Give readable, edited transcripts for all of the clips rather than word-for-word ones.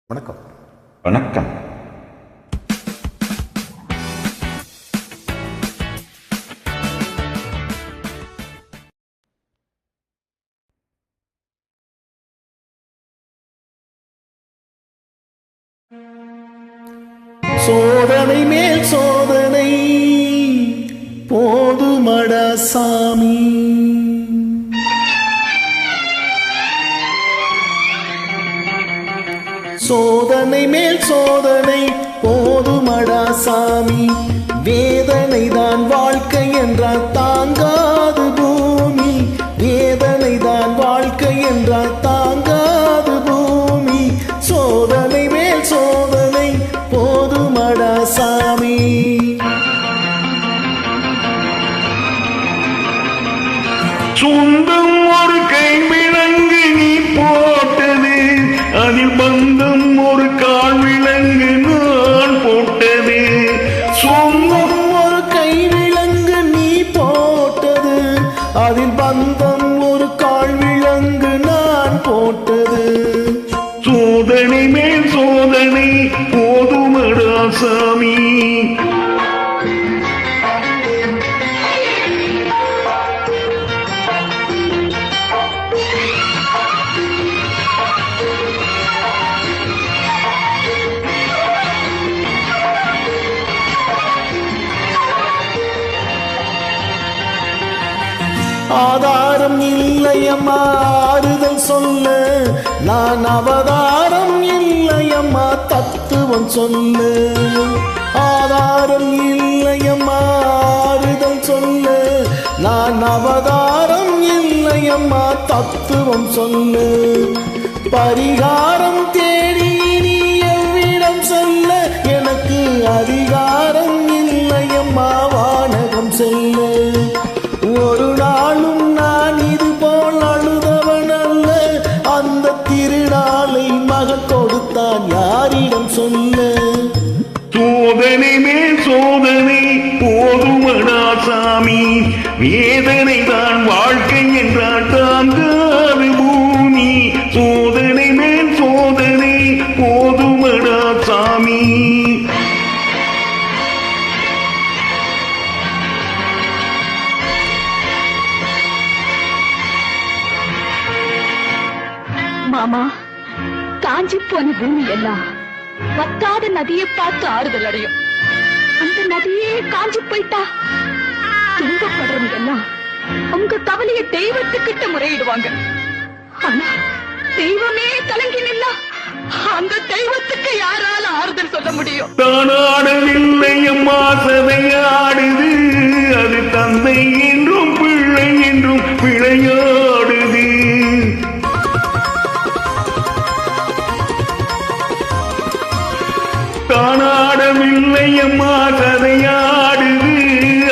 வணக்கம். வணக்கம். சோதனை மேல் சோதனை போதுமடா சாமி. சோதனை மேல் சோதனை போதுமடா சாமி. வேதனை தான் வாழ்க்கை என்றால் தாங்காது பூமி. வேதனை தான் வாழ்க்கை என்றால் தாங்காது பூமி. சோதனை மேல் சோதனை போதுமடா சாமி. சொந்தம் ஒரு கை விலங்கு நீ போட்டது, அதில் பந்தம் ஒரு கால் விலங்கு நான் போட்டது. சொந்தம் ஒரு கை விலங்கு நீ போட்டது, அதில் பந்தம் ஒரு கால் விலங்கு நான் போட்டது. சோதனை மேல் சோதனை போதுமடா சாமி. ஆதாரம் இல்லையம்மா ஆறுதல் சொல்ல, நான் அவதாரம் இல்லையம்மா தத்துவம் சொல்ல. ஆதாரம் இல்லையம்மா ஆறுதல் சொல்ல, நான் அவதாரம் இல்லையம்மா தத்துவம் சொல்ல. பரிகாரம் தேடி நீ எவ்விடம் சொல்ல, எனக்கு அதிகாரம் இல்லையம்மா வானகம் செல்ல. ஒரு நாளும் நான் இது போல் அழுதவன் அல்ல, அந்த திருநாளை மகன் கொடுத்தான் யாரிடம் சொல்ல. சோதனை மேல் சோதனை போதுமடா சாமி. வேதனை தான் வாழ்க்கை என்றால் தாங்காது பூமி. சோதனை மேல் சோதனை போதுமடா சாமி. மாமா, காஞ்சி போன பூமி எல்லாம் வத்தாத நதியை பார்த்து ஆறுதல் அடையும். அந்த நதியே காஞ்சி போயிட்டா துன்பப்படுறவங்க எல்லாம் அவங்க கவலைய தெய்வத்துக்கிட்ட முறையிடுவாங்க. ஆனா தெய்வமே கலங்கி நின்னா அந்த தெய்வத்துக்கு யாரால ஆறுதல் சொல்ல முடியும்? தானாடவில்லை அம்மா சதையாடுது, அது தந்தை என்றும் பிள்ளை என்றும் விளையாடுது. தானாடவில்லை அம்மா கதையாடுது,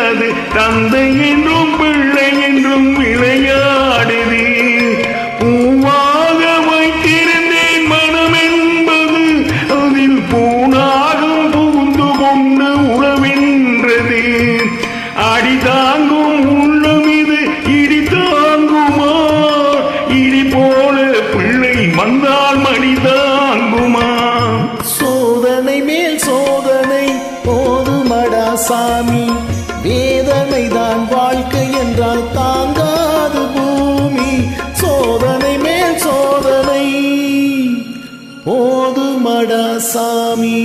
அது தந்தை என்றும் பிள்ளை என்றும் விளையாடுது. பூவாக வைத்திருந்தேன் மனம் என்பது, அதில் பூனாகம் புகுந்து கொண்டு உறவென்றது. அடி தாங்கும் உள்ளம் இது இடி தாங்குமா? இடி போல பிள்ளை வந்தால் மடி தாங்குமா? சோதனை மேல் சோதனை போதுமடா சாமி. வேதனை தான் வாழ்க்கை என்றால் தாங்காது பூமி. சோதனை மேல் சோதனை போதுமடா சாமி.